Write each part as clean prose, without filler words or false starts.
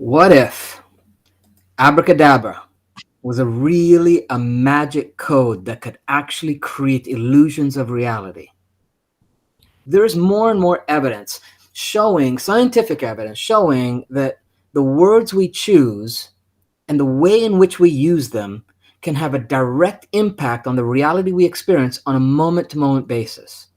What if Abracadabra was really a magic code that could actually create illusions of reality? There's more and more evidence showing, scientific evidence showing that the words we choose and the way in which we use them can have a direct impact on the reality we experience on a moment to moment basis.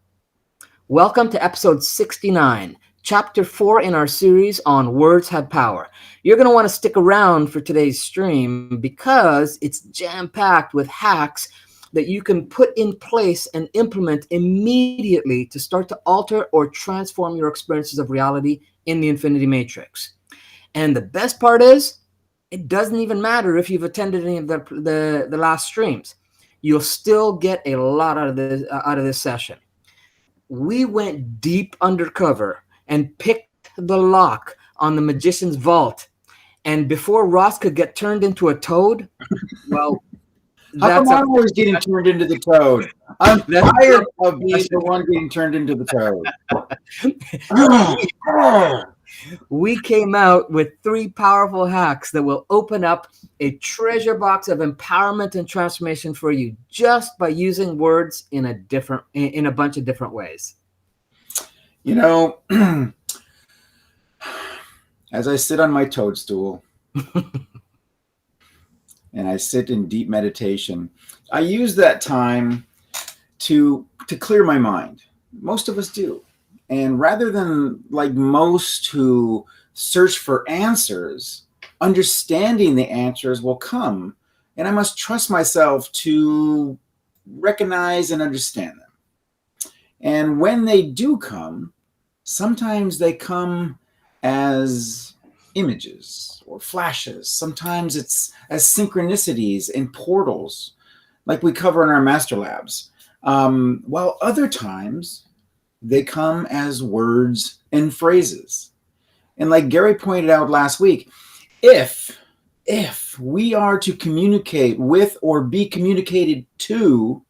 Welcome to episode 69, chapter 4 in our series on Words Have Power. You're going to want to stick around for today's stream because it's jam-packed with hacks that you can put in place and implement immediately to start to alter or transform your experiences of reality in the Infinity Matrix. And the best part is, it doesn't even matter if you've attended any of the last streams. You'll still get a lot out of this session. We went deep undercover and picked the lock on the magician's vault. And before Ross could get turned into a toad, well, how come I'm always getting turned into the toad? I'm tired of being the one getting turned into the toad. We came out with 3 powerful hacks that will open up a treasure box of empowerment and transformation for you just by using words in a bunch of different ways. You know, as I sit on my toadstool and I sit in deep meditation, I use that time to clear my mind. Most of us do. And rather than like most who search for answers, understanding the answers will come. And I must trust myself to recognize and understand them. And when they do come, sometimes they come as images or flashes. Sometimes it's as synchronicities and portals, like we cover in our master labs. While other times, they come as words and phrases. And like Gary pointed out last week, if we are to communicate with or be communicated to,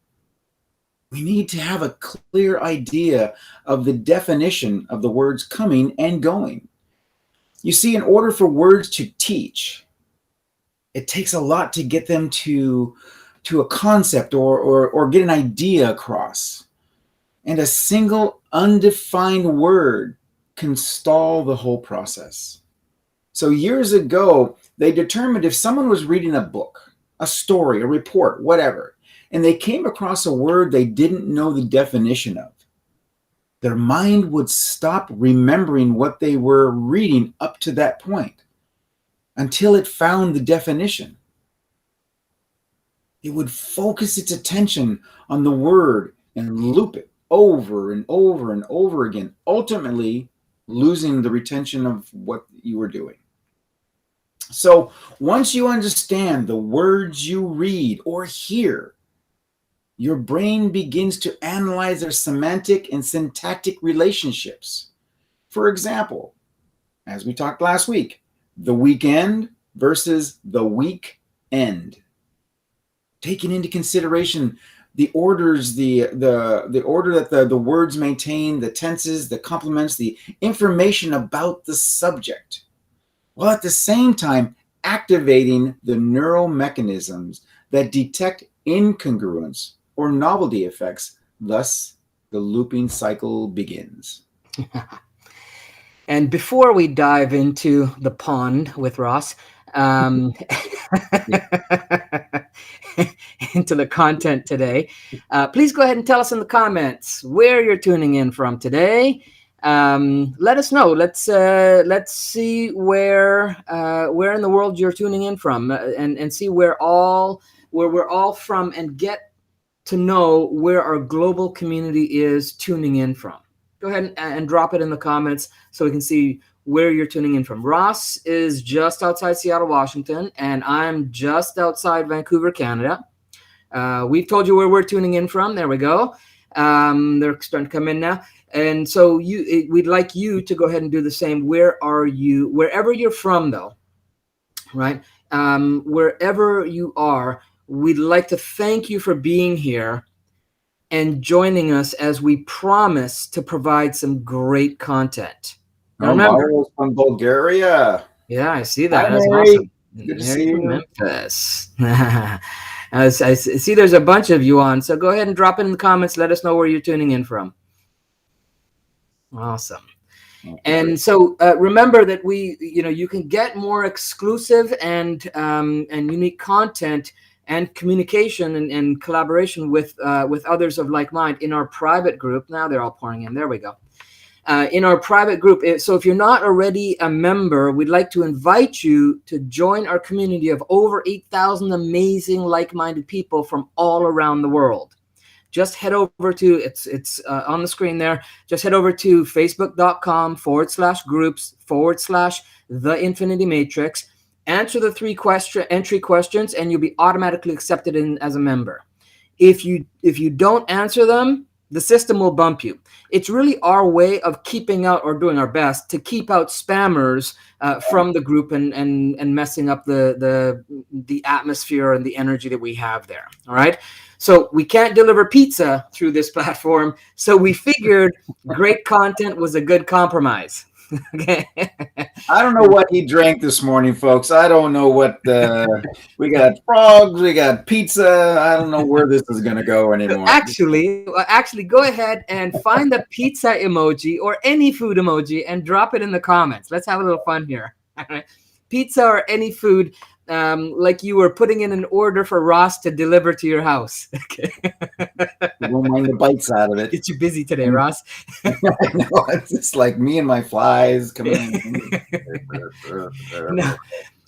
we need to have a clear idea of the definition of the words coming and going. You see, in order for words to teach, it takes a lot to get them to a concept or get an idea across. And a single undefined word can stall the whole process. So years ago, they determined if someone was reading a book, a story, a report, whatever, and they came across a word they didn't know the definition of, their mind would stop remembering what they were reading up to that point until it found the definition. It would focus its attention on the word and loop it over and over and over again, ultimately losing the retention of what you were doing. So once you understand the words you read or hear, your brain begins to analyze their semantic and syntactic relationships. For example, as we talked last week, the weekend versus the week end. Taking into consideration the orders, the order that the words maintain, the tenses, the complements, the information about the subject, while at the same time activating the neural mechanisms that detect incongruence or novelty effects. Thus, the looping cycle begins. And before we dive into the pond with Ross, into the content today, please go ahead and tell us in the comments where you're tuning in from today. Let us know. Let's see where in the world you're tuning in from, and see where we're all from, and get to know where our global community is tuning in from. Go ahead and drop it in the comments so we can see where you're tuning in from. Ross is just outside Seattle, Washington, and I'm just outside Vancouver, Canada. We've told you where we're tuning in from. There we go. They're starting to come in now. And so we'd like you to go ahead and do the same. Where are you? Wherever you're from, though, right? Wherever you are, we'd like to thank you for being here and joining us as we promise to provide some great content. Now, remember, from Bulgaria. Yeah, I see Hi, that. That's Mary. awesome. Good to Mary see from you. Memphis. I see there's a bunch of you on, so go ahead and drop it in the comments. Let us know where you're tuning in from. Awesome. Okay, great. And so remember that you can get more exclusive and unique content and communication and collaboration with others of like mind in our private group. Now they're all pouring in. There we go. In our private group. So if you're not already a member, we'd like to invite you to join our community of over 8,000 amazing like-minded people from all around the world. Just head over to it's on the screen there. Just head over to facebook.com/groups/ the Infinity Matrix. Answer the three entry questions, and you'll be automatically accepted in as a member. If you don't answer them, the system will bump you. It's really our way of keeping out, or doing our best to keep out spammers from the group and messing up the atmosphere and the energy that we have there. All right. So we can't deliver pizza through this platform. So we figured great content was a good compromise. Okay. I don't know what he drank this morning, folks. I don't know what we got frogs, we got pizza. I don't know where this is going to go anymore. Actually, go ahead and find the pizza emoji or any food emoji and drop it in the comments. Let's have a little fun here. Pizza or any food, like you were putting in an order for Ross to deliver to your house. Okay. You won't mind the bites out of it. Get you busy today, And Ross. I know it's just like me and my flies coming in. No.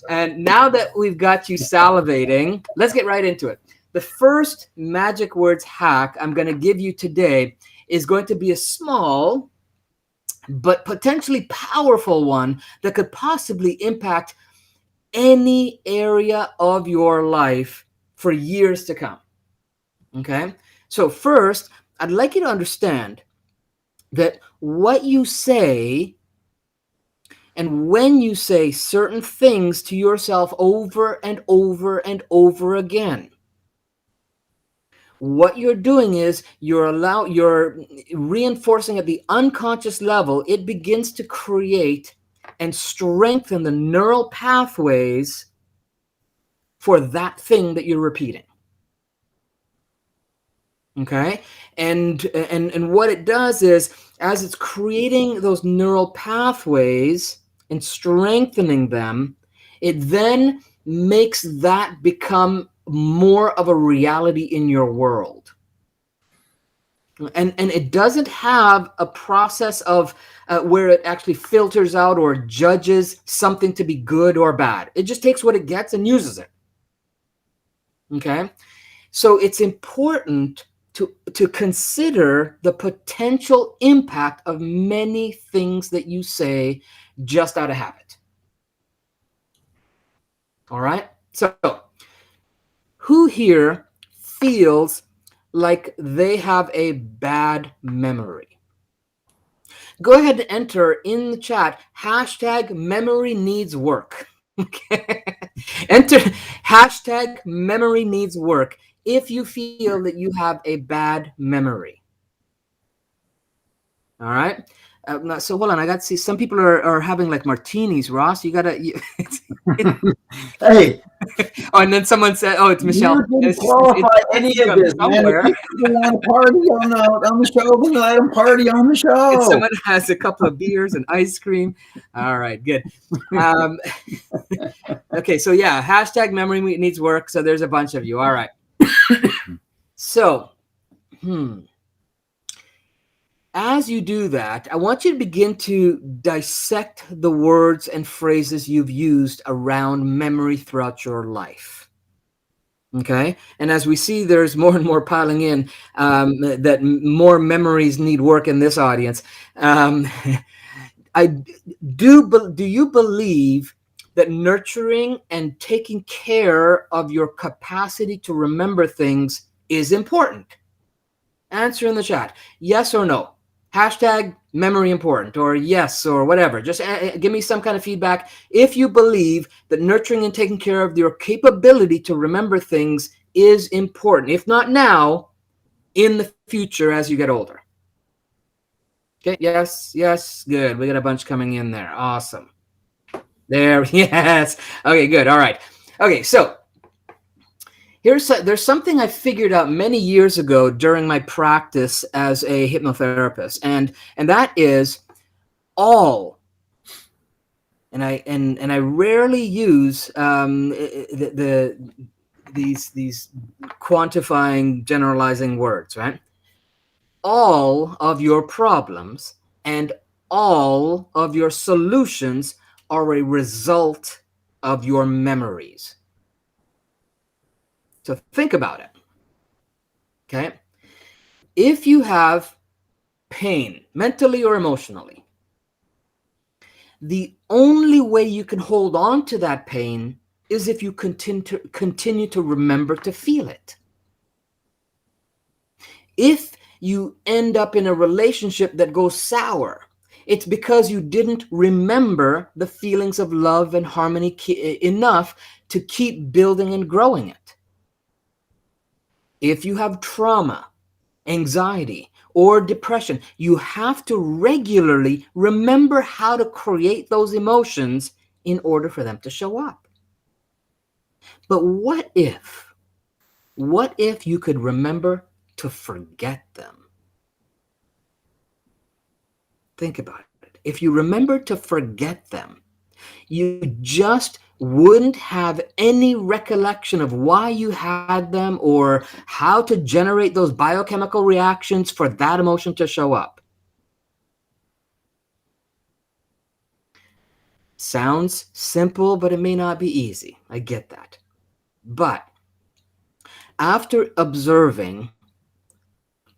And now that we've got you salivating, let's get right into it. The first magic words hack I'm going to give you today is going to be a small but potentially powerful one that could possibly impact any area of your life for years to come. Okay? So, first, I'd like you to understand that what you say and when you say certain things to yourself over and over and over again, what you're doing is you're reinforcing at the unconscious level. It begins to create and strengthen the neural pathways for that thing that you're repeating. Okay. And what it does is, as it's creating those neural pathways and strengthening them, it then makes that become more of a reality in your world. And it doesn't have a process of where it actually filters out or judges something to be good or bad. It just takes what it gets and uses it. Okay. So it's important to consider the potential impact of many things that you say just out of habit. All right. So who here feels like they have a bad memory? Go ahead and enter in the chat hashtag memory needs work. Okay. Enter hashtag memory needs work if you feel that you have a bad memory. All right. So hold on. I got to see some people are having like martinis, Ross. You got to. Hey, Oh, and then someone said, "Oh, it's Michelle." you didn't qualify any It's of from this, man. If somewhere. people want to party on the show, then let them party on the And show. someone has a couple of beers and ice cream. All right, good. Um, okay, so yeah, hashtag memory needs work. So there's a bunch of you. All right. So, as you do that, I want you to begin to dissect the words and phrases you've used around memory throughout your life. Okay. And as we see, there's more and more piling in, that more memories need work in this audience. I do you believe that nurturing and taking care of your capacity to remember things is important? Answer in the chat. Yes or no. Hashtag memory important, or yes, or whatever. Just give me some kind of feedback if you believe that nurturing and taking care of your capability to remember things is important. If not now, in the future as you get older. Okay, yes, yes, good. We got a bunch coming in there. Awesome. There, yes. Okay, good. All right. Okay, so there's something I figured out many years ago during my practice as a hypnotherapist, and that is all. And I rarely use these quantifying, generalizing words, right? All of your problems and all of your solutions are a result of your memories. So think about it. Okay. If you have pain, mentally or emotionally, the only way you can hold on to that pain is if you continue to remember to feel it. If you end up in a relationship that goes sour, it's because you didn't remember the feelings of love and harmony enough to keep building and growing it. If you have trauma, anxiety, or depression, you have to regularly remember how to create those emotions in order for them to show up. But what if you could remember to forget them? Think about it. If you remember to forget them, you just wouldn't have any recollection of why you had them or how to generate those biochemical reactions for that emotion to show up. Sounds simple, but it may not be easy. I get that. But after observing,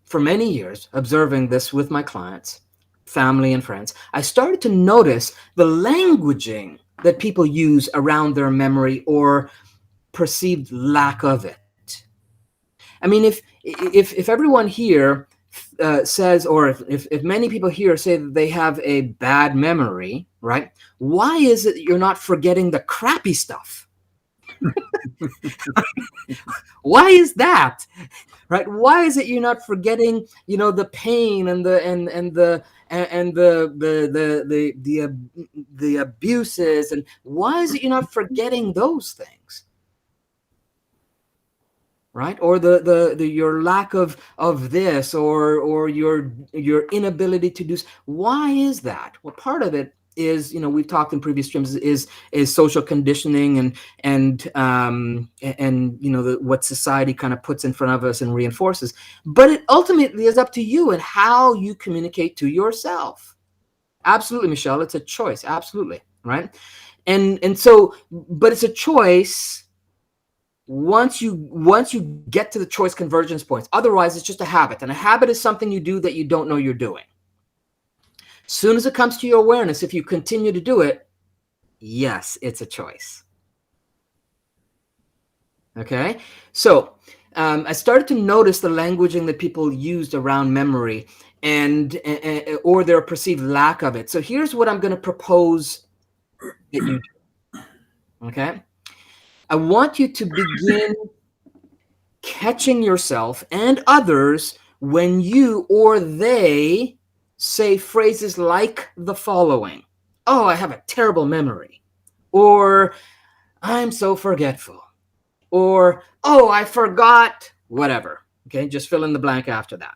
for many years, observing this with my clients, family, and friends, I started to notice the languaging that people use around their memory or perceived lack of it. I mean, if everyone here says, or if many people here say that they have a bad memory, right? Why is it you're not forgetting the crappy stuff? Why is that? Right? Why is it you're not forgetting, the pain and the abuses, and why is it you're not forgetting those things? Right? Or the your lack of this, or your inability to do. Why is that? Well, part of it is, we've talked in previous streams, is social conditioning, and what society kind of puts in front of us and reinforces. But it ultimately is up to you and how you communicate to yourself. Absolutely, Michelle, it's a choice. Absolutely. Right. And so, but it's a choice once you get to the choice convergence points. Otherwise, it's just a habit, and a habit is something you do that you don't know you're doing. Soon as it comes to your awareness, if you continue to do it, yes, it's a choice. Okay, so I started to notice the languaging that people used around memory, and or their perceived lack of it. So here's what I'm going to propose that you do. Okay, I want you to begin catching yourself and others when you or they say phrases like the following: "Oh, I have a terrible memory," or "I'm so forgetful," or "Oh, I forgot," whatever. Okay, just fill in the blank after that.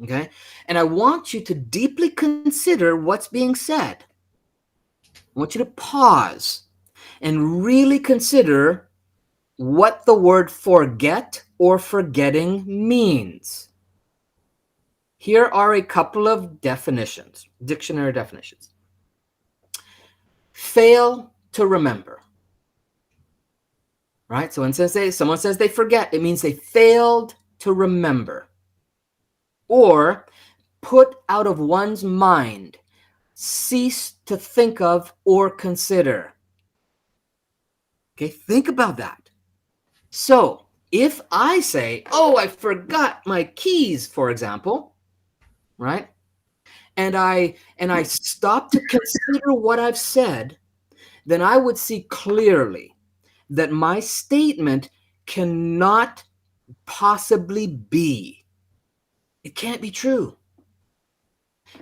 Okay, and I want you to deeply consider what's being said. I want you to pause and really consider what the word forget or forgetting means. Here are a couple of definitions, dictionary definitions. Fail to remember. Right? So when someone says they forget, it means they failed to remember. Or put out of one's mind, cease to think of or consider. Okay, think about that. So if I say, "Oh, I forgot my keys," for example, right? And I stop to consider what I've said, then I would see clearly that my statement cannot possibly be. It can't be true.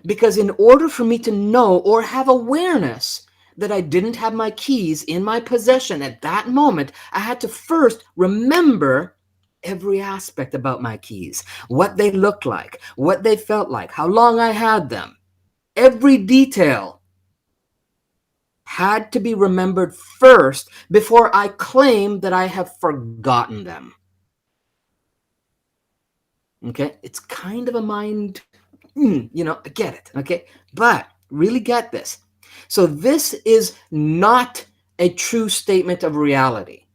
Because in order for me to know or have awareness that I didn't have my keys in my possession at that moment, I had to first remember every aspect about my keys, what they looked like, what they felt like, how long I had them. Every detail had to be remembered first before I claim that I have forgotten them. Okay, it's kind of a mind, I get it. Okay, but really get this. So, this is not a true statement of reality.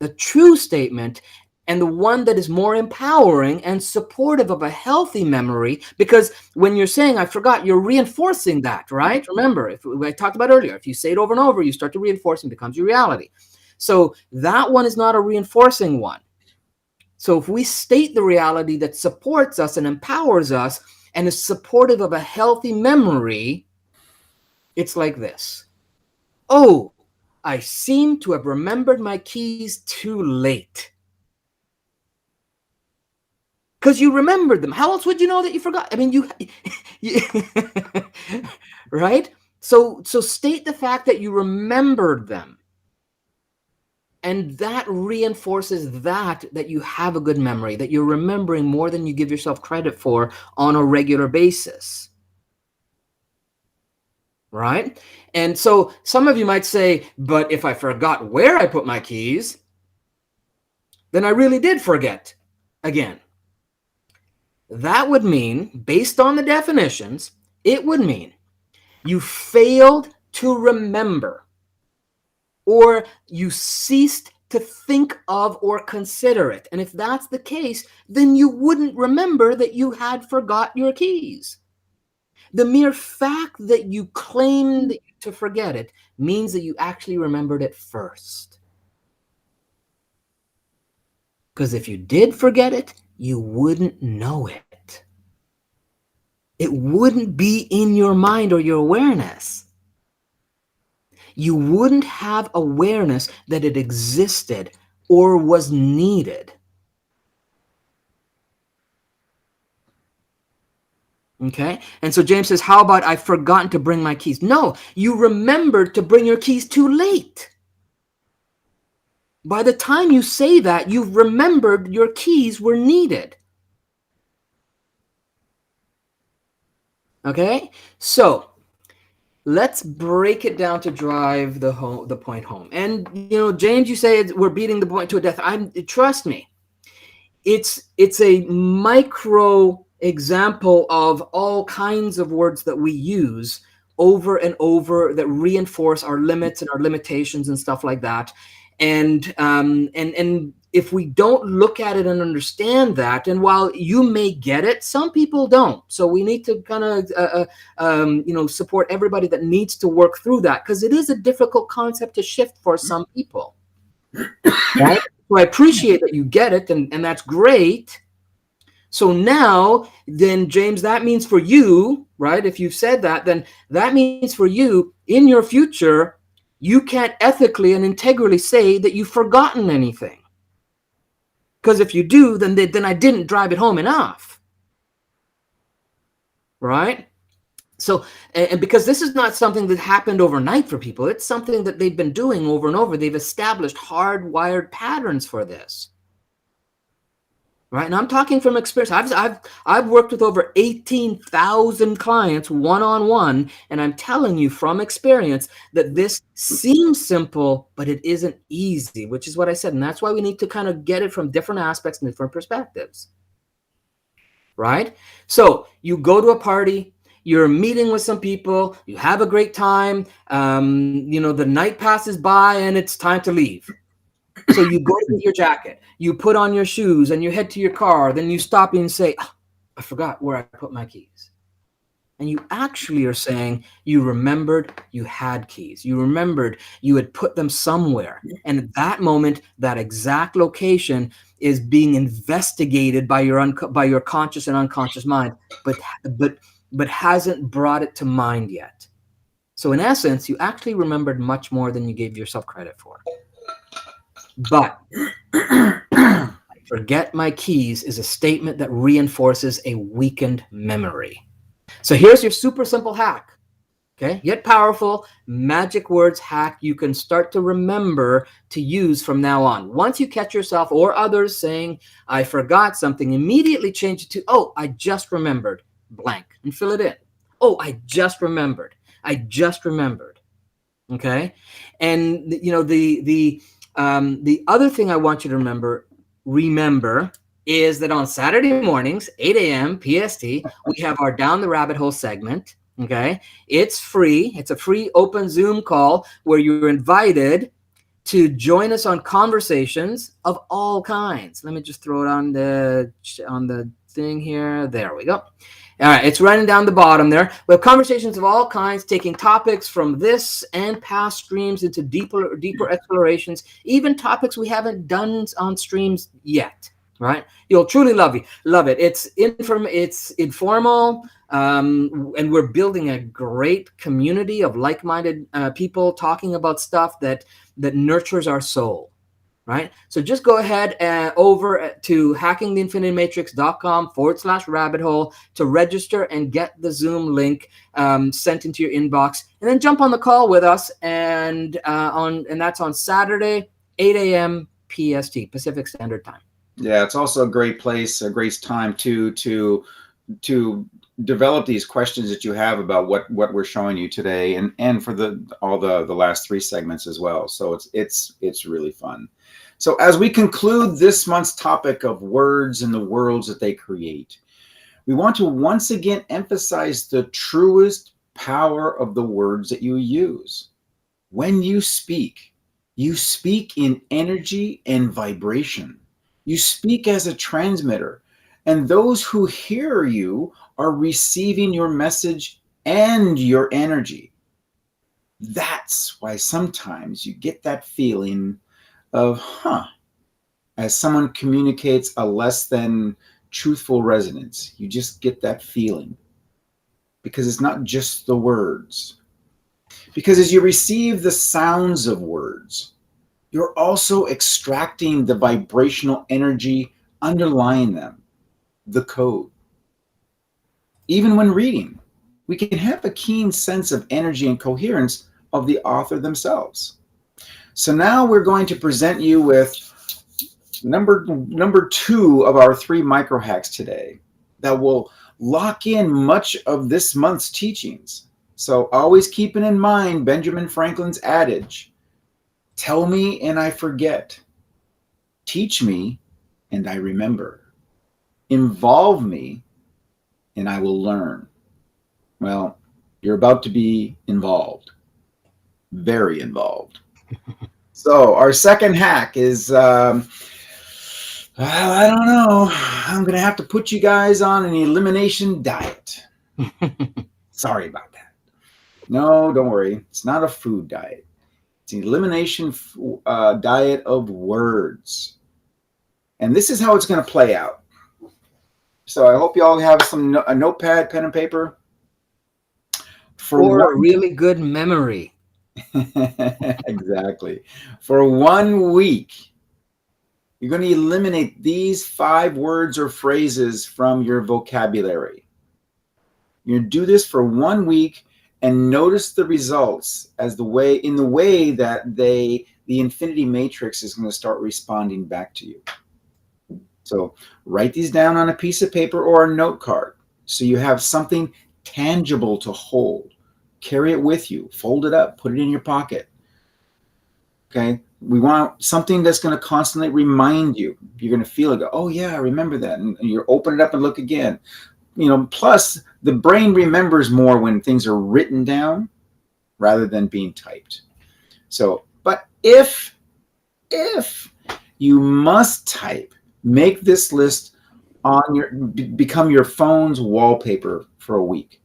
The true statement, and the one that is more empowering and supportive of a healthy memory, because when you're saying I forgot, you're reinforcing that, right? Remember, if I talked about earlier, if you say it over and over, you start to reinforce and becomes your reality. So that one is not a reinforcing one. So if we state the reality that supports us and empowers us and is supportive of a healthy memory, it's like this. Oh, I seem to have remembered my keys too late. Because you remembered them. How else would you know that you forgot? I mean, you right? So state the fact that you remembered them. And that reinforces that you have a good memory, that you're remembering more than you give yourself credit for on a regular basis. Right? And so some of you might say, but if I forgot where I put my keys, then I really did forget again. That would mean, based on the definitions, it would mean you failed to remember, or you ceased to think of or consider it. And if that's the case, then you wouldn't remember that you had forgot your keys. The mere fact that you claimed to forget it means that you actually remembered it first. Because if you did forget it, you wouldn't know it. It wouldn't be in your mind or your awareness. You wouldn't have awareness that it existed or was needed. Okay? And so James says, how about I've forgotten to bring my keys? No, you remembered to bring your keys too late. By the time you say that, you've remembered your keys were needed. Okay? So let's break it down to drive the point home. And James, you say we're beating the point to a death. Trust me. It's a micro example of all kinds of words that we use over and over that reinforce our limits and our limitations and stuff like that. And if we don't look at it and understand that, and while you may get it, some people don't. So we need to kind of support everybody that needs to work through that, because it is a difficult concept to shift for some people. Right? So I appreciate that you get it, and that's great. So now, then, James, that means for you, right? If you've said that, then that means for you in your future, you can't ethically and integrally say that you've forgotten anything. Because if you do, then I didn't drive it home enough. Right? So, and because this is not something that happened overnight for people, it's something that they've been doing over and over. They've established hardwired patterns for this. Right? And I'm talking from experience. I've worked with over 18,000 clients one-on-one, and I'm telling you from experience that this seems simple, but it isn't easy, which is what I said. And that's why we need to kind of get it from different aspects and different perspectives. Right? So you go to a party, you're meeting with some people, you have a great time, the night passes by and it's time to leave. So you go to get your jacket, you put on your shoes and you head to your car, then you stop and say, oh, I forgot where I put my keys. And you actually are saying you remembered you had keys. You remembered you had put them somewhere. And at that moment, that exact location is being investigated by your conscious and unconscious mind, but hasn't brought it to mind yet. So in essence, you actually remembered much more than you gave yourself credit for. But forget my keys is a statement that reinforces a weakened memory. So here's your super simple hack. Okay, yet powerful magic words hack you can start to remember to use from now on. Once you catch yourself or others saying, I forgot something, immediately change it to, oh, I just remembered blank and fill it in. Oh, I just remembered. I just remembered. Okay. And the other thing I want you to remember is that on Saturday mornings, 8 a.m. PST, we have our Down the Rabbit Hole segment. Okay. It's free. It's a free open Zoom call where you're invited to join us on conversations of all kinds. Let me just throw it on the thing here. There we go. All right, it's running down the bottom there. We have conversations of all kinds, taking topics from this and past streams into deeper explorations, even topics we haven't done on streams yet. Right? You'll truly love it. It's informal, and we're building a great community of like-minded people talking about stuff that nurtures our soul, right? So just go ahead over to hackingtheinfinitymatrix.com/rabbit hole to register and get the Zoom link sent into your inbox, and then jump on the call with us. And that's on Saturday, 8 a.m. PST, Pacific Standard Time. Yeah, it's also a great place, a great time to develop these questions that you have about what we're showing you today, and for all the last three segments as well. So it's really fun. So as we conclude this month's topic of words and the worlds that they create, we want to once again emphasize the truest power of the words that you use. When you speak in energy and vibration. You speak as a transmitter, and those who hear you are receiving your message and your energy. That's why sometimes you get that feeling of, as someone communicates a less than truthful resonance. You just get that feeling because it's not just the words. Because as you receive the sounds of words, you're also extracting the vibrational energy underlying them, the code. Even when reading, we can have a keen sense of energy and coherence of the author themselves. So now we're going to present you with number 2 of our 3 micro hacks today that will lock in much of this month's teachings. So always keeping in mind Benjamin Franklin's adage, tell me and I forget, teach me and I remember, involve me and I will learn. Well, you're about to be involved, very involved. So our second hack is, well, I don't know. I'm going to have to put you guys on an elimination diet. Sorry about that. No, don't worry. It's not a food diet. It's an elimination diet of words. And this is how it's going to play out. So I hope you all have a notepad, pen, and paper. For a really good memory. Exactly. For 1 week, you're going to eliminate these 5 words or phrases from your vocabulary. You're going to do this for 1 week and notice the results in the way that the infinity matrix is going to start responding back to you. So write these down on a piece of paper or a note card so you have something tangible to hold. Carry it with you, fold it up, put it in your pocket. Okay, we want something that's going to constantly remind you. You're going to feel it. Oh yeah, I remember that, and you open it up and look again. Plus the brain remembers more when things are written down rather than being typed. So, but if you must type, make this list become your phone's wallpaper for a week.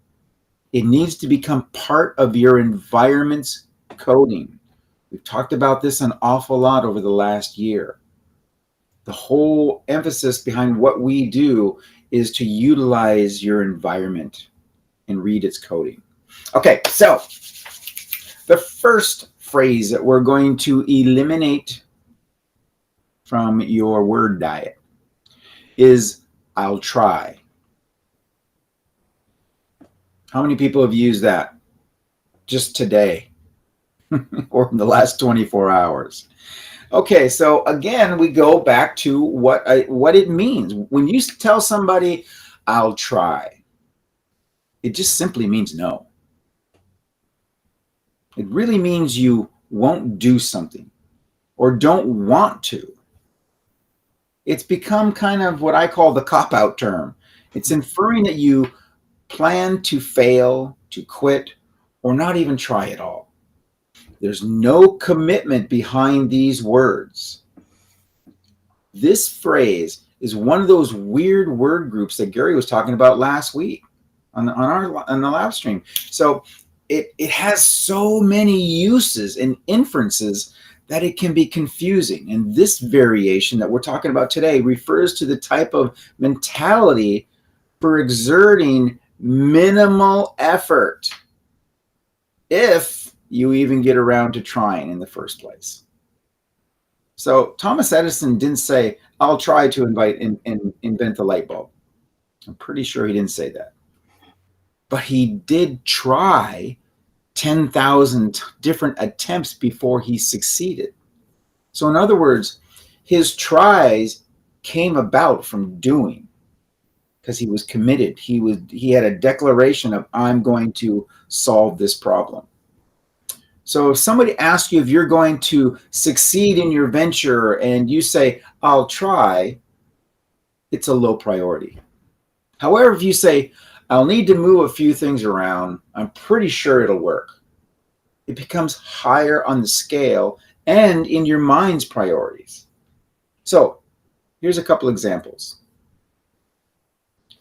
It needs to become part of your environment's coding. We've talked about this an awful lot over the last year. The whole emphasis behind what we do is to utilize your environment and read its coding. Okay, so the first phrase that we're going to eliminate from your word diet is I'll try. How many people have used that? just today or in the last 24 hours. Okay, so again, we go back to what it means. When you tell somebody, I'll try, it just simply means no. It really means you won't do something or don't want to. It's become kind of what I call the cop out term. It's inferring that you plan to fail, to quit, or not even try at all. There's no commitment behind these words. This phrase is one of those weird word groups that Gary was talking about last week on the live stream. So it has so many uses and inferences that it can be confusing. And this variation that we're talking about today refers to the type of mentality for exerting minimal effort, if you even get around to trying in the first place. So Thomas Edison didn't say, I'll try to invent the light bulb. I'm pretty sure he didn't say that. But he did try 10,000 different attempts before he succeeded. So in other words, his tries came about from doing, because he was committed. He had a declaration of, I'm going to solve this problem. So if somebody asks you if you're going to succeed in your venture and you say, I'll try, it's a low priority. However, if you say, I'll need to move a few things around, I'm pretty sure it'll work, it becomes higher on the scale and in your mind's priorities. So here's a couple examples.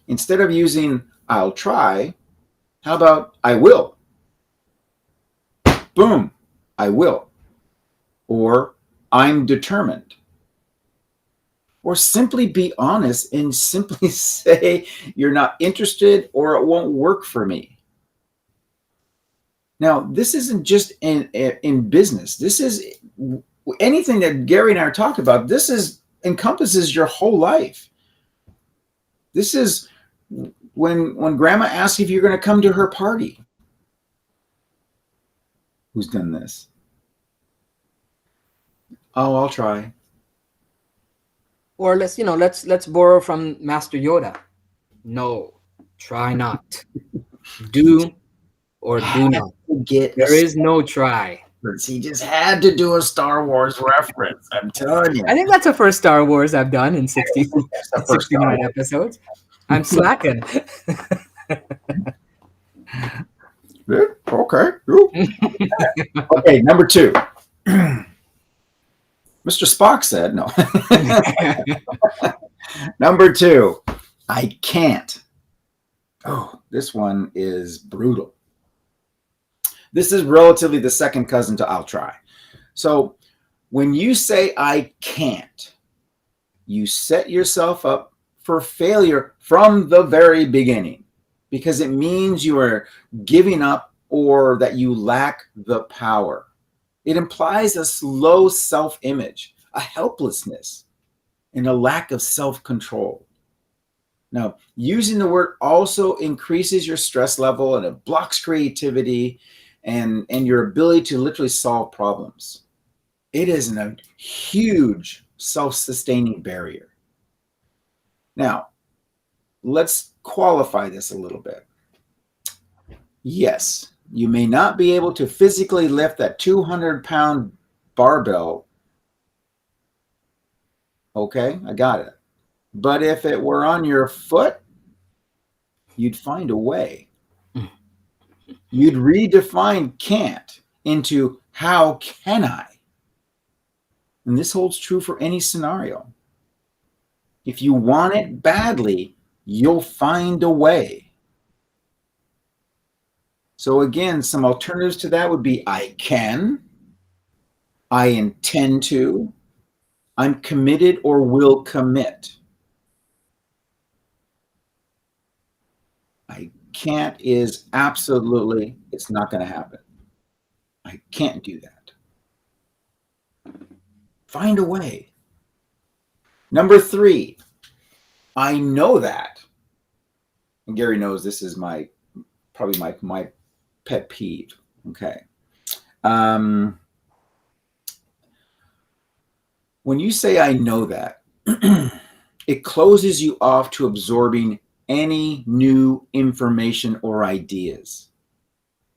Instead of using I'll try, how about I will? Boom, I will. Or I'm determined. Or simply be honest and simply say you're not interested or it won't work for me. Now, this isn't just in business. This is anything that Gary and I are talking about. This encompasses your whole life. This is when grandma asks if you're going to come to her party. Who's done this? Oh, I'll try. Or let's borrow from Master Yoda. No, try not. Do or do not. There is no try. He just had to do a Star Wars reference. I'm telling you. I think that's the first Star Wars I've done in 69 episodes. I'm slacking. Okay. Okay, number 2. Mr. Spock said, no. Number 2, I can't. Oh, this one is brutal. This is relatively the second cousin to I'll try. So when you say I can't, you set yourself up for failure from the very beginning, because it means you are giving up or that you lack the power. It implies a low self-image, a helplessness, and a lack of self-control. Now, using the word also increases your stress level, and it blocks creativity and your ability to literally solve problems. It is a huge self-sustaining barrier. Now, let's qualify this a little bit. Yes, you may not be able to physically lift that 200-pound barbell. Okay, I got it. But if it were on your foot, you'd find a way. You'd redefine can't into how can I? And this holds true for any scenario. If you want it badly, you'll find a way. So again, some alternatives to that would be I can, I intend to, I'm committed or will commit. I can't is absolutely, it's not going to happen. I can't do that. Find a way. Number 3, I know that. And Gary knows this is probably my pet peeve. Okay. Um, when you say I know that, it closes you off to absorbing any new information or ideas.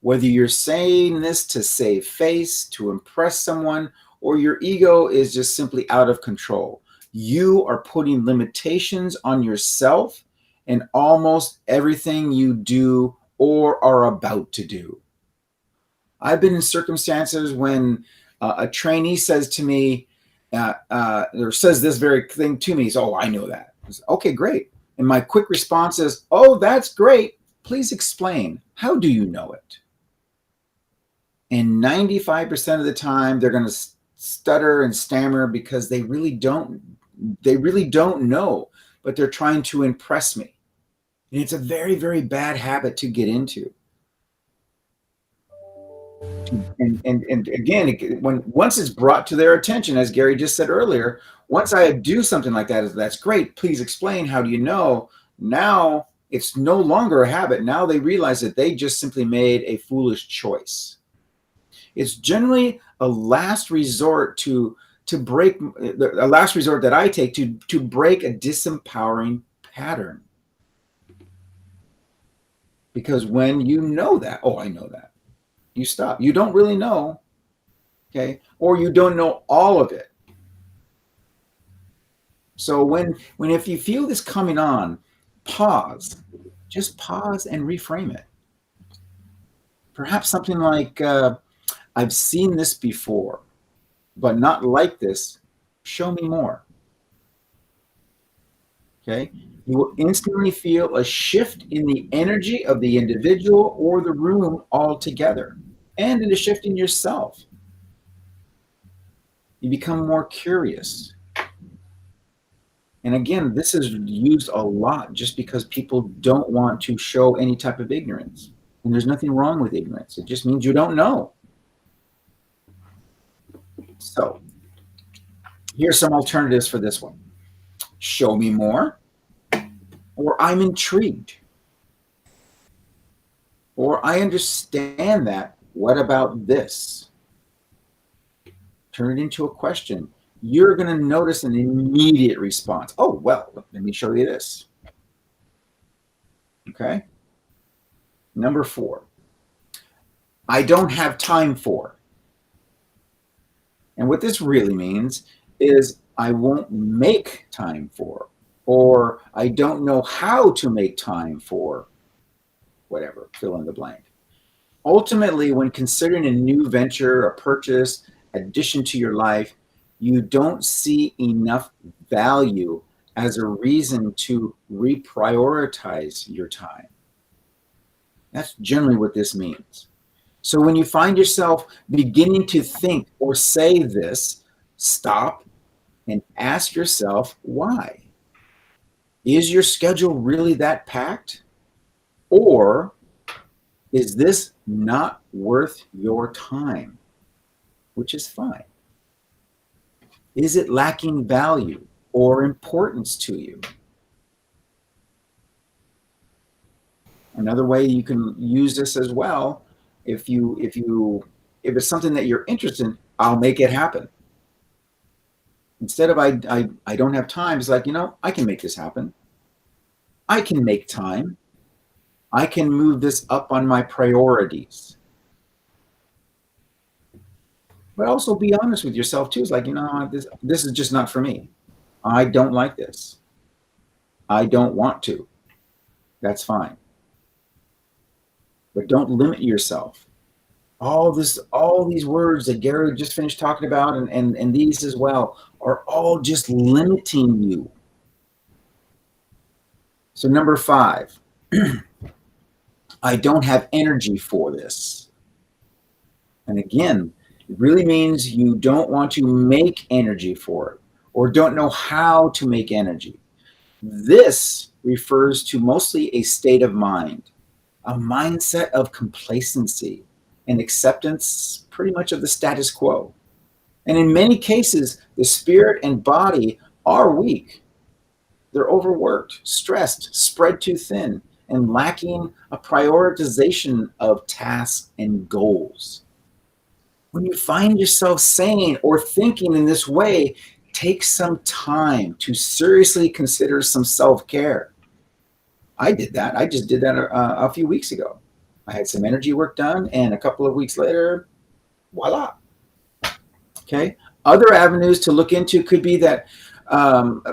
Whether you're saying this to save face, to impress someone, or your ego is just simply out of control, you are putting limitations on yourself and almost everything you do or are about to do. I've been in circumstances when a trainee says to me, or says this very thing to me, so, oh, I know that. I say, okay, great. And my quick response is, oh, that's great. Please explain. How do you know it? And 95% of the time, they're going to stutter and stammer because they really don't know, but they're trying to impress me. And it's a very, very bad habit to get into. And again, when once it's brought to their attention, as Gary just said earlier, once I do something like that, that's great. Please explain. How do you know? Now it's no longer a habit. Now they realize that they just simply made a foolish choice. It's generally a last resort to break a last resort that I take to break a disempowering pattern. Because when you know that, oh, I know that, you stop. You don't really know, okay, or you don't know all of it. So when if you feel this coming on, pause, just pause and reframe it. Perhaps something like, I've seen this before, but not like this. Show me more. Okay, you will instantly feel a shift in the energy of the individual or the room altogether, and in a shift in yourself. You become more curious. And again, this is used a lot just because people don't want to show any type of ignorance. And there's nothing wrong with ignorance. It just means you don't know. So here's some alternatives for this one. Show me more, or I'm intrigued, or I understand that. What about this? Turn it into a question. You're going to notice an immediate response. Oh, well, let me show you this. Okay. Number 4, I don't have time for. And what this really means is I won't make time for, or I don't know how to make time for, whatever, fill in the blank. Ultimately, when considering a new venture, a purchase, addition to your life, you don't see enough value as a reason to reprioritize your time. That's generally what this means. So when you find yourself beginning to think or say this, stop and ask yourself why. Is your schedule really that packed? Or is this not worth your time? Which is fine. Is it lacking value or importance to you? Another way you can use this as well, if it's something that you're interested in, I'll make it happen. Instead of I don't have time, it's like, I can make this happen. I can make time. I can move this up on my priorities. But also be honest with yourself too. It's like, this is just not for me. I don't like this. I don't want to. That's fine. But don't limit yourself. All these words that Gary just finished talking about, and these as well, are all just limiting you. So number 5, I don't have energy for this. And again, it really means you don't want to make energy for it, or don't know how to make energy. This refers to mostly a state of mind, a mindset of complacency and acceptance pretty much of the status quo. And in many cases, the spirit and body are weak. They're overworked, stressed, spread too thin, and lacking a prioritization of tasks and goals. When you find yourself saying or thinking in this way, take some time to seriously consider some self care. I did that. I just did that a few weeks ago. I had some energy work done, and a couple of weeks later, voila. Okay. Other avenues to look into could be that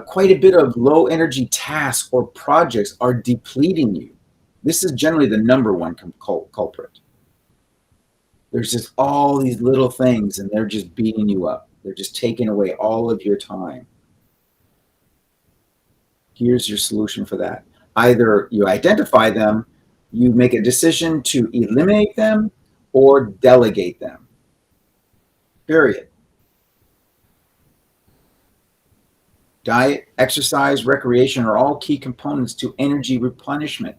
quite a bit of low energy tasks or projects are depleting you. This is generally the number one culprit. There's just all these little things, and they're just beating you up. They're just taking away all of your time. Here's your solution for that. Either you identify them, you make a decision to eliminate them, or delegate them. Period. Diet, exercise, recreation are all key components to energy replenishment.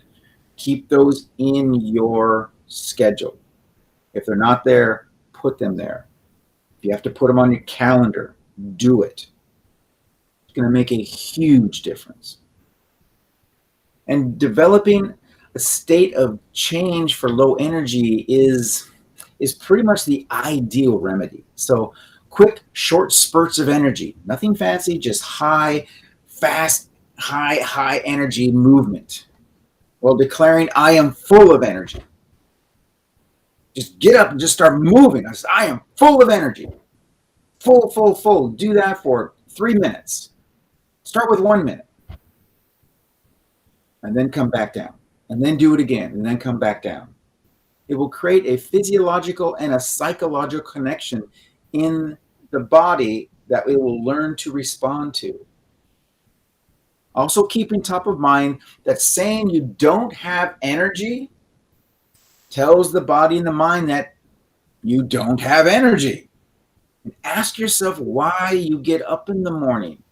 Keep those in your schedule. If they're not there, put them there. If you have to put them on your calendar, do it. It's going to make a huge difference. And developing a state of change for low energy is pretty much the ideal remedy. So quick, short spurts of energy, nothing fancy, just fast, high energy movement. While declaring, I am full of energy. Just get up and just start moving. I am full of energy. Full. Do that for 3 minutes. Start with 1 minute. And then come back down. And then do it again. And then come back down. It will create a physiological and a psychological connection in the body that it will learn to respond to. Also, keeping top of mind that saying you don't have energy tells the body and the mind that you don't have energy. And ask yourself why you get up in the morning.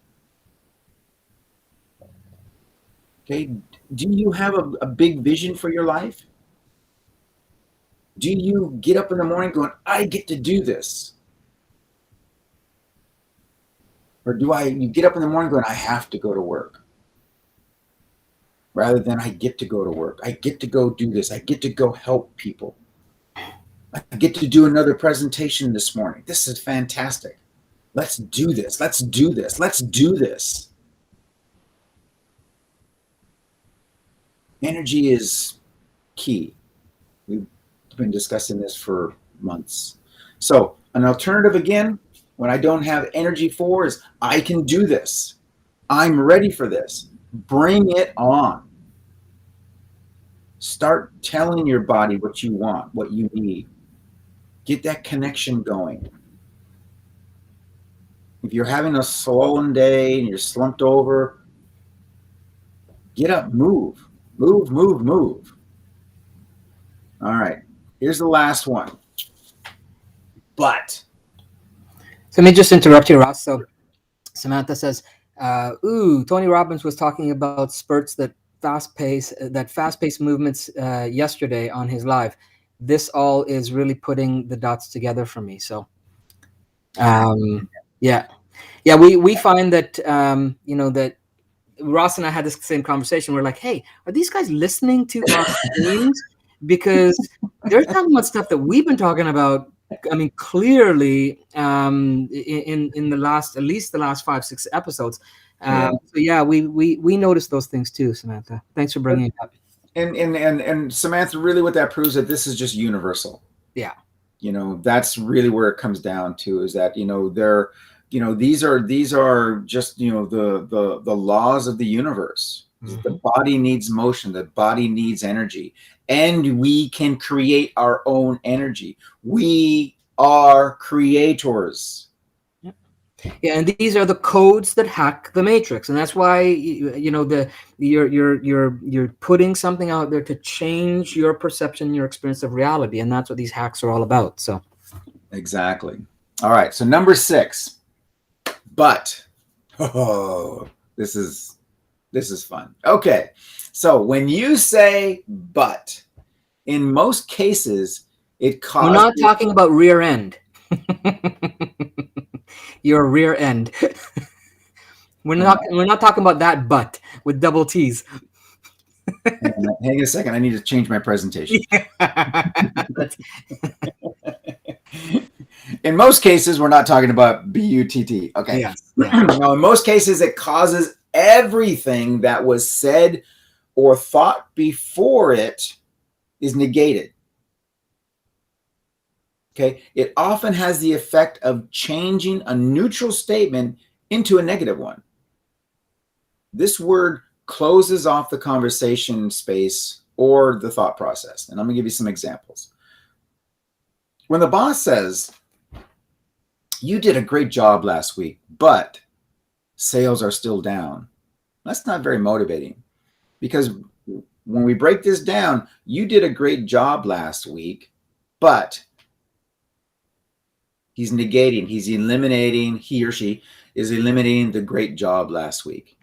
Okay, do you have a big vision for your life? Do you get up in the morning going, I get to do this? Or you get up in the morning going, I have to go to work? Rather than I get to go to work. I get to go do this. I get to go help people. I get to do another presentation this morning. This is fantastic. Let's do this. Let's do this. Let's do this. Energy is key. We've been discussing this for months. So an alternative again, when I don't have energy for, is I can do this. I'm ready for this. Bring it on. Start telling your body what you want, what you need. Get that connection going. If you're having a swollen day and you're slumped over, get up, move. Move. All right. Here's the last one. But. So let me just interrupt you, Ross. So Samantha says, Tony Robbins was talking about spurts that fast-paced movements yesterday on his live. This all is really putting the dots together for me. So, yeah, we find that that Ross and I had this same conversation. We're like, hey, are these guys listening to our streams? Because they're talking about stuff that we've been talking about. I mean, clearly, in the last, at least the last 5-6 episodes. So yeah, we noticed those things too, Samantha. Thanks for bringing it up. And Samantha, really, what that proves that this is just universal. Yeah. That's really where it comes down to, is that these are just the laws of the universe. Mm-hmm. The body needs motion. The body needs energy. And we can create our own energy. We are creators. Yeah, and these are the codes that hack the matrix, and that's why you're putting something out there to change your perception, your experience of reality, and that's what these hacks are all about. So, exactly. All right. So number 6, but this is fun. Okay. So when you say but, in most cases, it causes. We're not talking about rear end. Your rear end. We're not talking about that but with double T's. Hang on a second. I need to change my presentation. Yeah. In most cases, we're not talking about BUTT. Okay. Yes, yeah. Now, in most cases, it causes everything that was said or thought before it is negated. Okay. It often has the effect of changing a neutral statement into a negative one. This word closes off the conversation space or the thought process. And I'm going to give you some examples. When the boss says, "You did a great job last week, but sales are still down," that's not very motivating, because when we break this down, you did a great job last week, but he's negating, he's eliminating, he or she is eliminating the great job last week.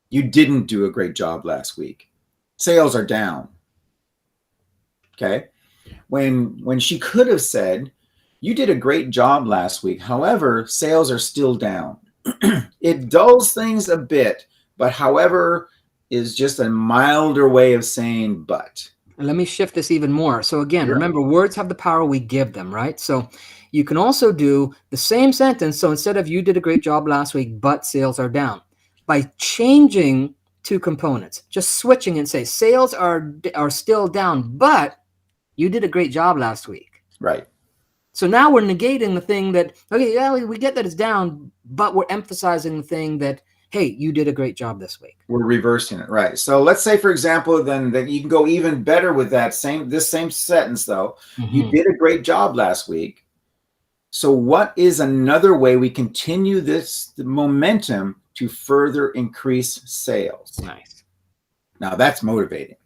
You didn't do a great job last week. Sales are down. Okay. When she could have said, "You did a great job last week. However, sales are still down." It dulls things a bit, but however is just a milder way of saying but. Let me shift this even more. So again, Sure. remember, words have the power we give them, right? So you can also do the same sentence. So instead of "you did a great job last week, but sales are down," by changing two components, just switching and say sales are still down, but you did a great job last week. Right. So now we're negating the thing that, okay, yeah, we get that it's down, but we're emphasizing the thing that, hey, you did a great job this week. We're reversing it. Right. So let's say, for example, then that you can go even better with this same sentence though. You did a great job last week. So what is another way we continue this momentum to further increase sales? Nice. Now that's motivating.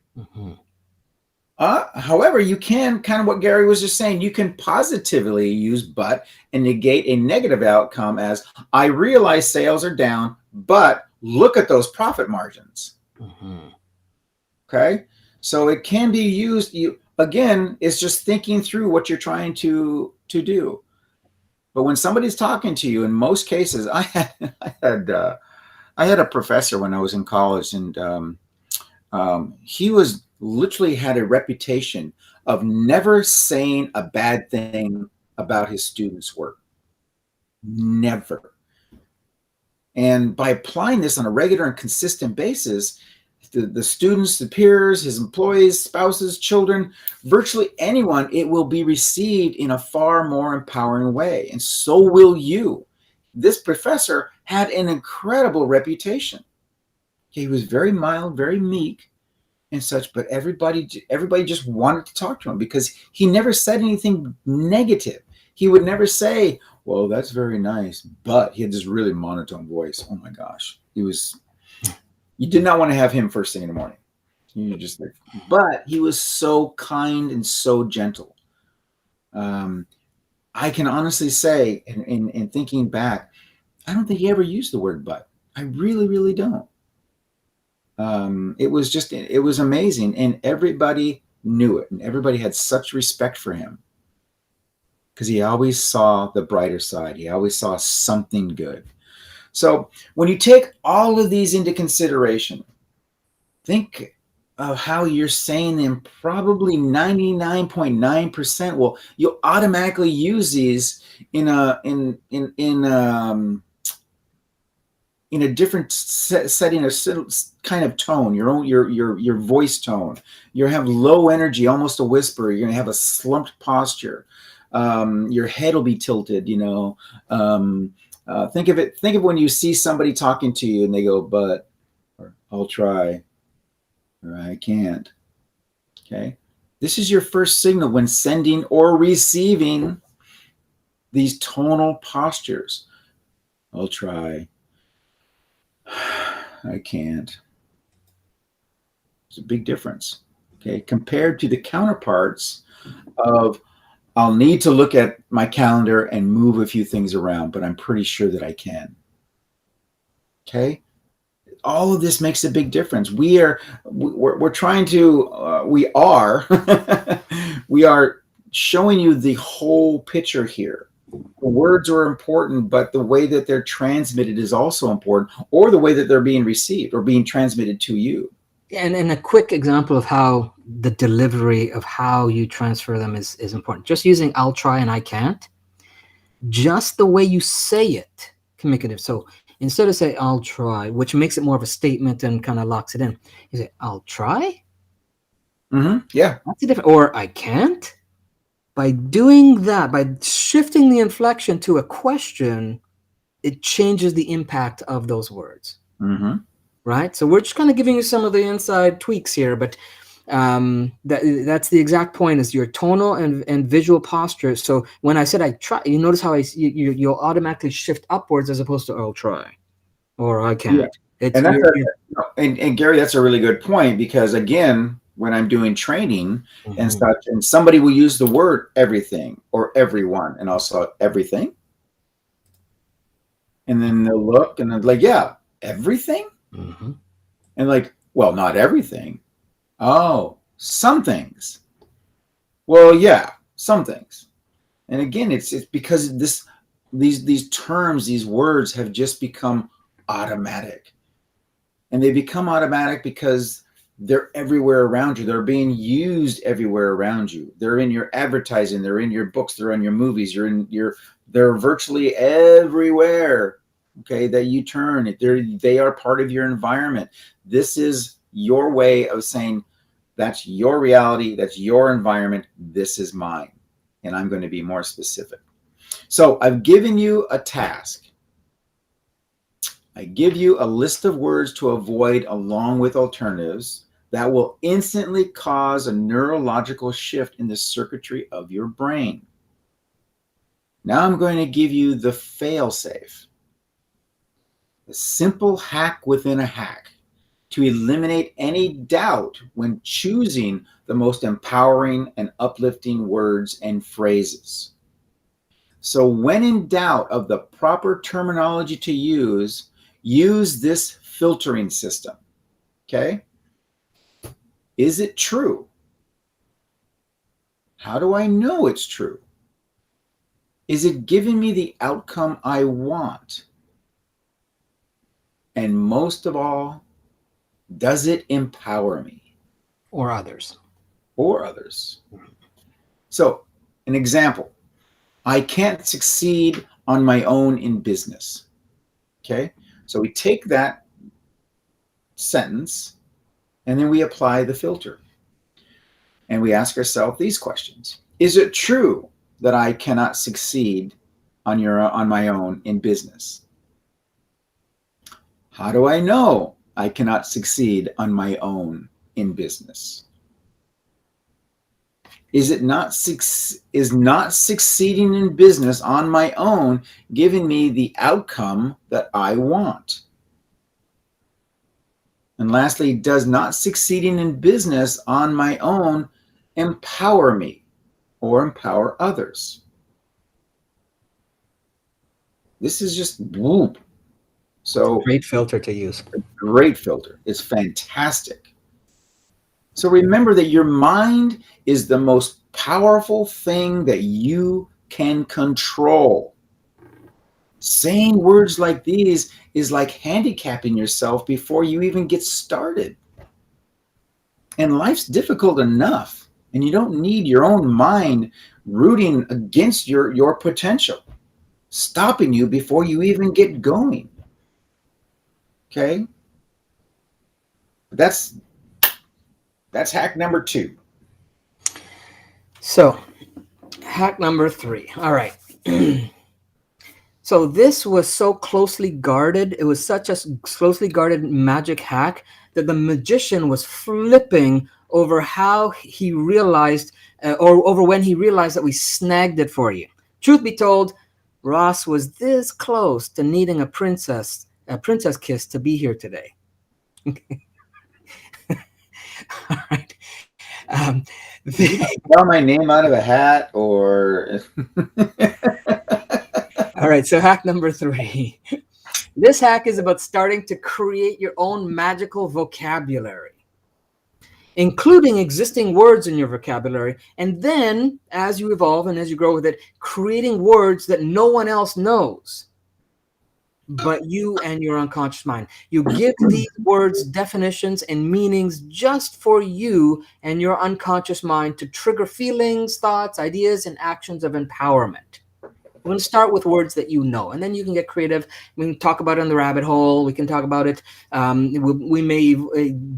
However, you can, kind of what Gary was just saying, you can positively use "but" and negate a negative outcome as, "I realize sales are down, but look at those profit margins." Okay. So it can be used. Again, it's just thinking through what you're trying to do. But when somebody's talking to you, in most cases, I had a professor when I was in college, and he was literally had a reputation of never saying a bad thing about his students' work. Never. And by applying this on a regular and consistent basis, the students, the peers, his employees, spouses, children, virtually anyone, it will be received in a far more empowering way. And so will you. This professor had an incredible reputation. He was very mild, very meek and such, but everybody just wanted to talk to him because he never said anything negative. He would never say, "Well, that's very nice," but he had this really monotone voice. Oh my gosh. You did not want to have him first thing in the morning. You just like, but he was so kind and so gentle. I can honestly say, in thinking back, I don't think he ever used the word "but." I really, really don't. It was amazing, and everybody knew it, and everybody had such respect for him because he always saw the brighter side. He always saw something good. So when you take all of these into consideration, think of how you're saying them. Probably 99.9%. Well, you'll automatically use these in a different setting, a kind of tone, your voice tone. You have low energy, almost a whisper. You're gonna have a slumped posture. Your head will be tilted. Think of when you see somebody talking to you and they go, "But," or "I'll try," or "I can't." Okay, this is your first signal when sending or receiving these tonal postures. "I'll try," "I can't." It's a big difference, okay, compared to the counterparts of, "I'll need to look at my calendar and move a few things around, but I'm pretty sure that I can." Okay, all of this makes a big difference. We're trying to we are showing you the whole picture here. The words are important, but the way that they're transmitted is also important, or the way that they're being received or being transmitted to you. And a quick example of how the delivery of how you transfer them is important. Just using "I'll try" and "I can't," just the way you say it can make a difference. So instead of say "I'll try," which makes it more of a statement and kind of locks it in, you say "I'll try." Yeah. That's a different. Or "I can't." By doing that, by shifting the inflection to a question, it changes the impact of those words. Hmm. Right? So we're just kind of giving you some of the inside tweaks here, but that's the exact point, is your tonal and visual posture. So when I said "I try," you notice how you'll automatically shift upwards as opposed to "I'll try" or "I Yeah. can't." It's And that's and Gary, that's a really good point, because again, when I'm doing training and Mhm. such, and somebody will use the word everything or everyone, and also everything, and then they'll look and they're like, yeah, everything, Mhm. and like, well, not everything. Oh, some things. Well, yeah, some things. And again, it's because these terms, these words have just become automatic. And they become automatic because they're everywhere around you. They're being used everywhere around you. They're in your advertising, they're in your books, they're in your movies, they're virtually everywhere. Okay, that you turn. They are part of your environment. This is your way of saying that's your reality, that's your environment, this is mine. And I'm going to be more specific. So I've given you a task. I give you a list of words to avoid along with alternatives that will instantly cause a neurological shift in the circuitry of your brain. Now I'm going to give you the fail safe, a simple hack within a hack to eliminate any doubt when choosing the most empowering and uplifting words and phrases. So, when in doubt of the proper terminology to use this filtering system. Okay. Is it true? How do I know it's true? Is it giving me the outcome I want? And most of all, does it empower me Or others. or others? So, an example, I can't succeed on my own in business. Okay. So, we take that sentence and then we apply the filter and we ask ourselves these questions. Is it true that I cannot succeed on my own in business? How do I know I cannot succeed on my own in business? Is not succeeding in business on my own giving me the outcome that I want? And lastly, does not succeeding in business on my own empower me or empower others? This is just whoop. So Great filter to use. great filter. It's fantastic. So remember that your mind is the most powerful thing that you can control. Saying words like these is like handicapping yourself before you even get started. And life's difficult enough, and you don't need your own mind rooting against your potential, stopping you before you even get going. Okay? That's hack number 2. So hack number 3. All right. So this was so closely guarded. It was such a closely guarded magic hack that the magician was flipping over how he realized, or over when he realized that we snagged it for you. Truth be told, Ross was this close to needing a princess kiss to be here today. All right. Did you spell my name out of a hat or? All right. So hack number 3. This hack is about starting to create your own magical vocabulary, including existing words in your vocabulary. And then, as you evolve and as you grow with it, creating words that no one else knows. but you and your unconscious mind. You give these words definitions and meanings just for you and your unconscious mind to trigger feelings, thoughts, ideas, and actions of empowerment. We're going to start with words that you know, and then you can get creative. We can talk about it in the rabbit hole. We can talk about it. We may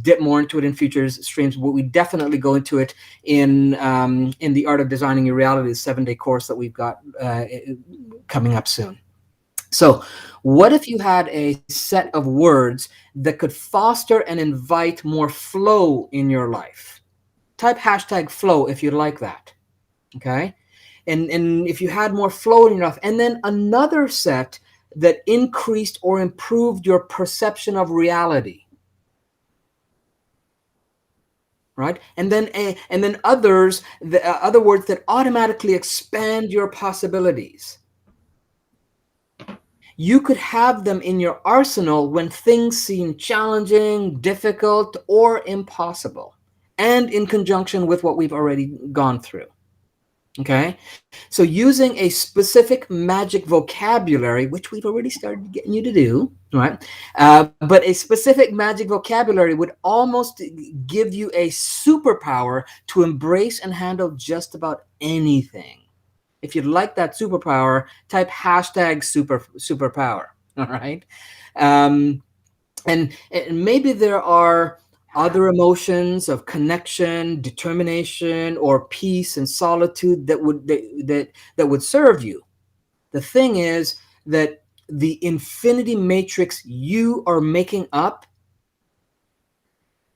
dip more into it in future streams, but we definitely go into it in the Art of Designing Your Reality, the 7-day course that we've got coming up soon. So, what if you had a set of words that could foster and invite more flow in your life? Type hashtag flow if you'd like that. Okay. And if you had more flow in your life, and then another set that increased or improved your perception of reality, right? And then other words that automatically expand your possibilities. You could have them in your arsenal when things seem challenging, difficult, or impossible, and in conjunction with what we've already gone through. Okay, so using a specific magic vocabulary, which we've already started getting you to do, right? But a specific magic vocabulary would almost give you a superpower to embrace and handle just about anything. If you'd like that superpower, type hashtag superpower. All right, um, and maybe there are other emotions of connection, determination, or peace and solitude that would serve you. The thing is that the infinity matrix you are making up,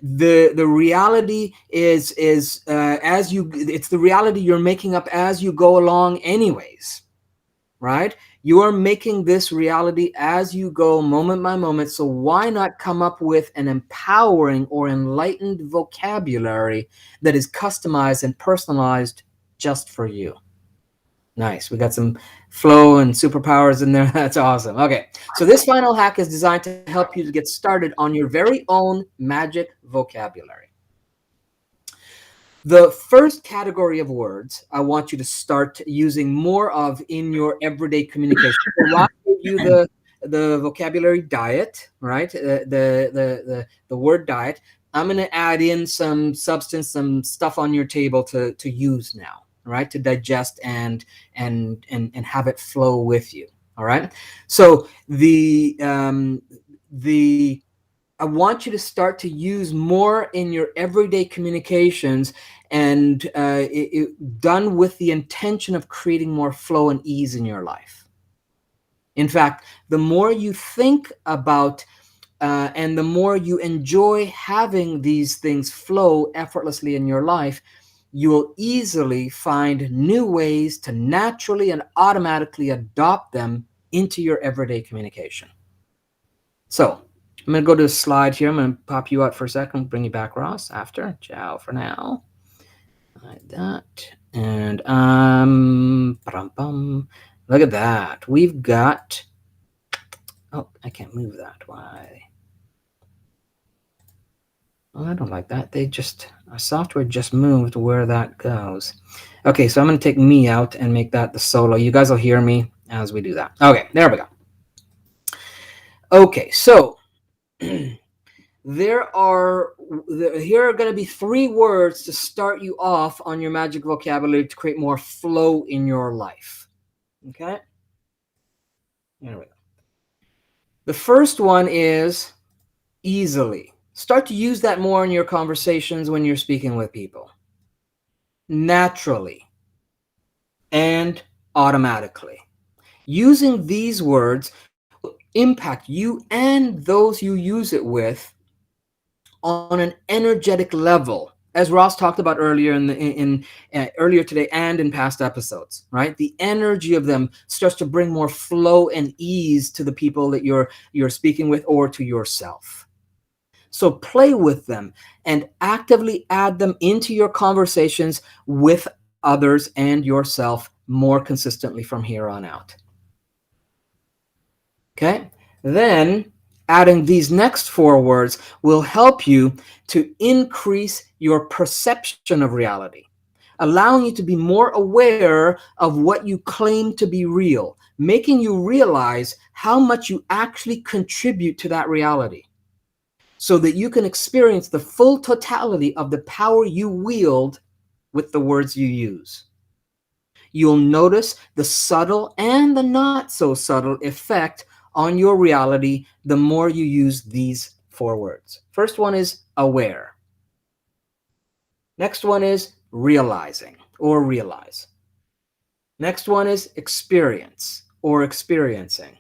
the reality is as you it's the reality you're making up as you go along anyways, right? You are making this reality as you go, moment by moment. So why not come up with an empowering or enlightened vocabulary that is customized and personalized just for you? Nice. We got some flow and superpowers in there. That's awesome. Okay. So this final hack is designed to help you to get started on your very own magic vocabulary. The first category of words I want you to start using more of in your everyday communication. So while I give you the vocabulary diet, right? The word diet. I'm going to add in some substance, some stuff on your table to use now, right? To digest and have it flow with you. All right. So the I want you to start to use more in your everyday communications, and done with the intention of creating more flow and ease in your life. In fact, the more you think about and the more you enjoy having these things flow effortlessly in your life, you will easily find new ways to naturally and automatically adopt them into your everyday communication. So, I'm going to go to the slide here. I'm going to pop you out for a second, bring you back, Ross, after. Ciao for now. Like that. And look at that. We've got, oh, I can't move that. Why? Oh, I don't like that. Our software just moved where that goes. Okay, so I'm going to take me out and make that the solo. You guys will hear me as we do that. Okay, there we go. Okay, so here are going to be 3 words to start you off on your magic vocabulary to create more flow in your life. Okay? Here we go. The first one is easily. Start to use that more in your conversations when you're speaking with people. Naturally and automatically. Using these words will impact you and those you use it with on an energetic level, as Ross talked about earlier earlier today and in past episodes, right? The energy of them starts to bring more flow and ease to the people that you're speaking with or to yourself. So play with them and actively add them into your conversations with others and yourself more consistently from here on out. Okay? Then adding these next 4 words will help you to increase your perception of reality, allowing you to be more aware of what you claim to be real, making you realize how much you actually contribute to that reality, so that you can experience the full totality of the power you wield with the words you use. You'll notice the subtle and the not so subtle effect on your reality the more you use these four words. First one is aware. Next one is realizing or realize. Next one is experience or experiencing.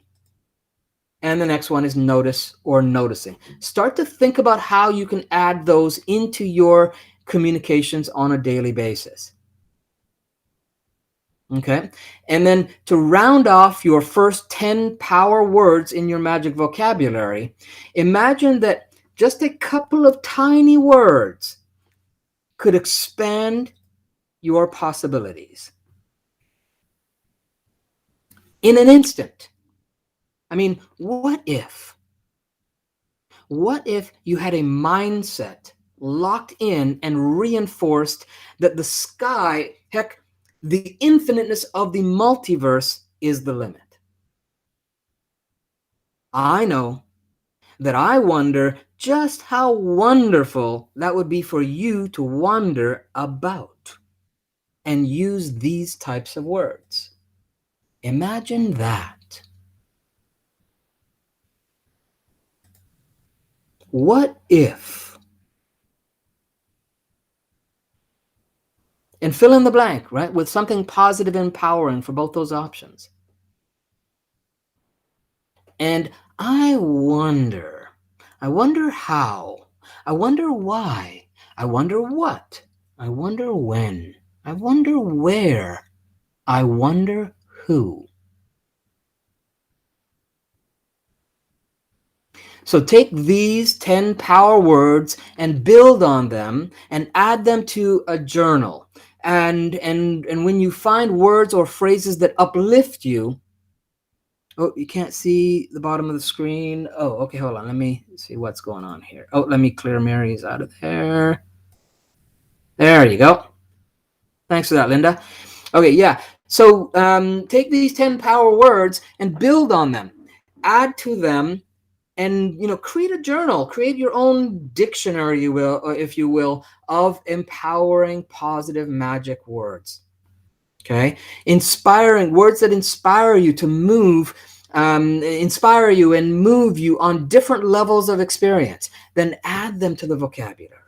And the next one is notice or noticing. Start to think about how you can add those into your communications on a daily basis. Okay. And then to round off your first 10 power words in your magic vocabulary, imagine that just a couple of tiny words could expand your possibilities in an instant. I mean, what if you had a mindset locked in and reinforced that the sky, heck, the infiniteness of the multiverse is the limit? I know that I wonder just how wonderful that would be for you to wonder about and use these types of words. Imagine that. What if? And fill in the blank, right, with something positive and empowering for both those options. And I wonder how, I wonder why, I wonder what, I wonder when, I wonder where, I wonder who. So take these 10 power words and build on them and add them to a journal. And when you find words or phrases that uplift you, oh, you can't see the bottom of the screen. Oh, okay, hold on. Let me see what's going on here. Oh, let me clear Mary's out of there. There you go. Thanks for that, Linda. Okay, yeah. So take these 10 power words and build on them. Add to them and create a journal, create your own dictionary, you will, or if you will, of empowering positive magic words. Okay, inspiring words that inspire you to move, inspire you and move you on different levels of experience. Then add them to the vocabulary.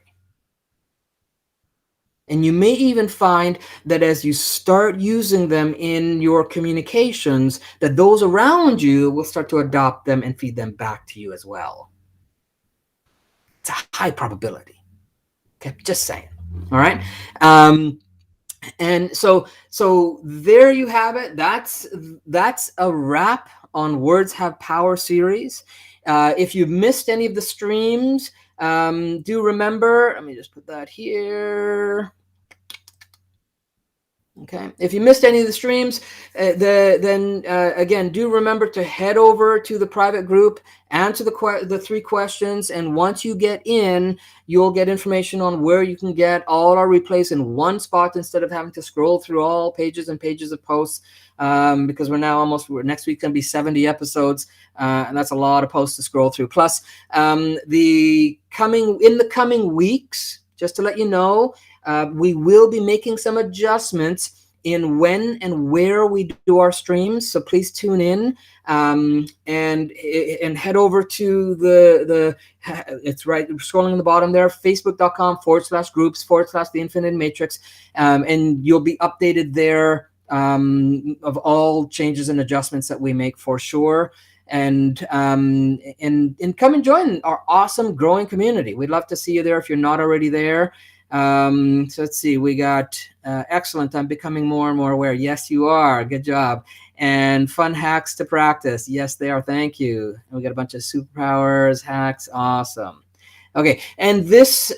And you may even find that as you start using them in your communications, that those around you will start to adopt them and feed them back to you as well. It's a high probability. Okay, just saying. All right. And so there you have it. That's a wrap on Words Have Power series. If you've missed any of the streams, do remember, let me just put that here. Okay, if you missed any of the streams, then again, do remember to head over to the private group, answer the 3 questions, and once you get in, you'll get information on where you can get all our replays in one spot instead of having to scroll through all pages and pages of posts, because next week going to be 70 episodes, and that's a lot of posts to scroll through. Plus, in the coming weeks, just to let you know, we will be making some adjustments in when and where we do our streams. So please tune in and head over to it's right scrolling on the bottom there, facebook.com/groups/the Infinite Matrix. And you'll be updated there of all changes and adjustments that we make for sure. And come and join our awesome growing community. We'd love to see you there if you're not already there. So let's see, we got excellent. I'm becoming more and more aware. Yes, you are. Good job. And fun hacks to practice. Yes, they are. Thank you. And we got a bunch of superpowers, hacks. Awesome. Okay, and this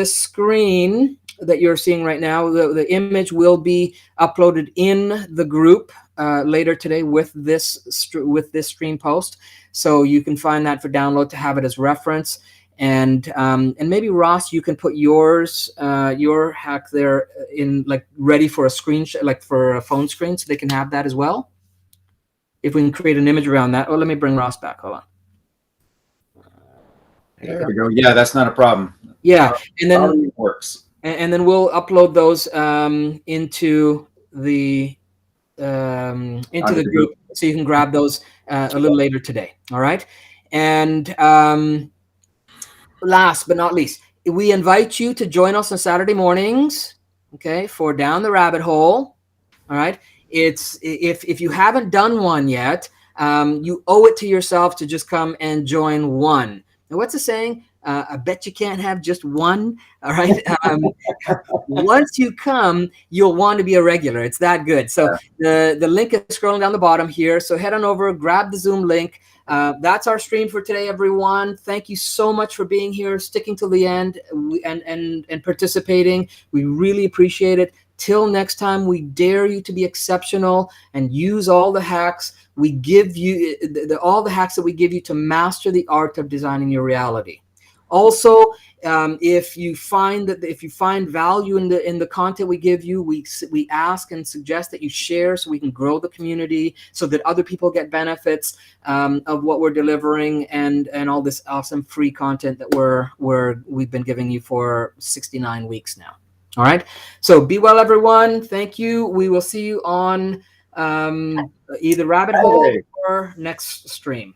screen that you're seeing right now, the image will be uploaded in the group later today with this stream post, so you can find that for download to have it as reference. And maybe Ross, you can put your hack there in ready for a screenshot, like for a phone screen, so they can have that as well. if we can create an image around that. Oh, let me bring Ross back. Hold on. There you There go. we go. Yeah, that's not a problem. Yeah, and then Already works. and then we'll upload those into Onto the the group, group. so you can grab those a little later today. All right, and last but not least, we invite you to join us on Saturday mornings, okay, for Down the Rabbit Hole. All right, it's if you haven't done one yet, you owe it to yourself to just come and join one. Now, what's the saying? I bet you can't have just one. All right. Once you come, you'll want to be a regular. It's that good. So the link is scrolling down the bottom here. So head on over, grab the Zoom link. That's our stream for today, everyone. Thank you so much for being here, sticking till the end, and participating. We really appreciate it. Till next time, we dare you to be exceptional and use all the hacks we give you, all the hacks that we give you to master the art of designing your reality. Also, if you find value in the content we give you, we ask and suggest that you share so we can grow the community, so that other people get benefits of what we're delivering, and all this awesome free content that we've been giving you for 69 weeks now. All right. So be well, everyone. Thank you. We will see you on either Rabbit Hole Hey. or next stream.